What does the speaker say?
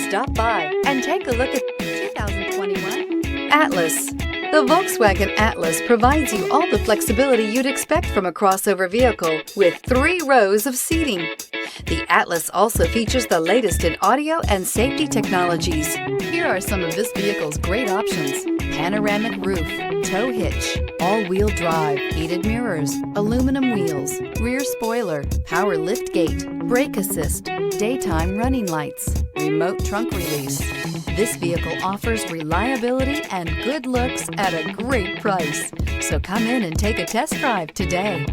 Stop by and take a look at 2021 Atlas. The Volkswagen Atlas provides you all the flexibility you'd expect from a crossover vehicle with 3 rows of seating. The Atlas also features the latest in audio and safety technologies. Here are some of this vehicle's great options: panoramic roof, tow hitch, all-wheel drive, heated mirrors, aluminum wheels, rear spoiler, power liftgate, brake assist, daytime running lights, remote trunk release. This vehicle offers reliability and good looks at a great price. So come in and take a test drive today.